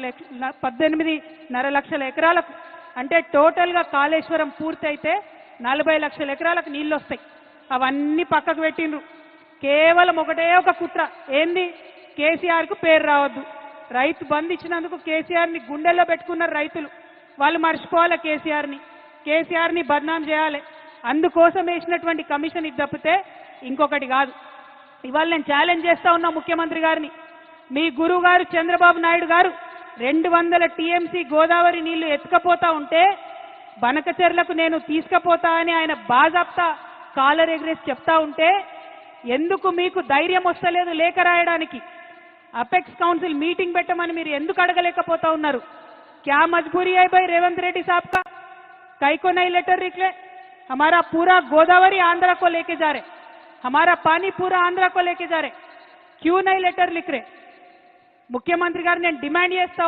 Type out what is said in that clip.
18.5 లక్షల ఎకరాలకు అంటే టోటల్గా కాళేశ్వరం పూర్తయితే 40 లక్షల ఎకరాలకు నీళ్ళు వస్తాయి. అవన్నీ పక్కకు పెట్టిండ్రు. కేవలం ఒకటే ఒక కుట్ర, ఏంది? కేసీఆర్కు పేరు రావద్దు. రైతు బంధు ఇచ్చినందుకు కేసీఆర్ని గుండెల్లో పెట్టుకున్నారు రైతులు. వాళ్ళు మర్చిపోవాలి కేసీఆర్ని బద్నాం చేయాలి. అందుకోసం వేసినటువంటి కమిషన్ ఇది తప్పితే ఇంకొకటి కాదు. ఇవాళ నేను ఛాలెంజ్ చేస్తా ఉన్నా ముఖ్యమంత్రి గారిని. మీ గురువు గారు చంద్రబాబు నాయుడు గారు 200 టీఎంసీ గోదావరి నీళ్లు ఎత్తుకపోతా ఉంటే బనకచెర్లకు నేను తీసుకుపోతా అని ఆయన బాజాప్తా కాలర్ ఎగ్రెస్ చెప్తా ఉంటే ఎందుకు మీకు ధైర్యం వస్తలేదు లేఖ రాయడానికి? అపెక్స్ కౌన్సిల్ మీటింగ్ పెట్టమని మీరు ఎందుకు అడగలేకపోతా ఉన్నారు? क्या मजबूरी है भाई रेवंत रेड्डी साहब का? कई को नहीं लेटर निकले? हमारा पूरा गोदावरी आंध्रा को लेके जा रहे, हमारा पानी पूरा आंध्रा को लेके जा रहे, क्यों नहीं लेटर लिख रहे? मुख्यमंत्री गाరు నేను డిమాండ్ చేస్తా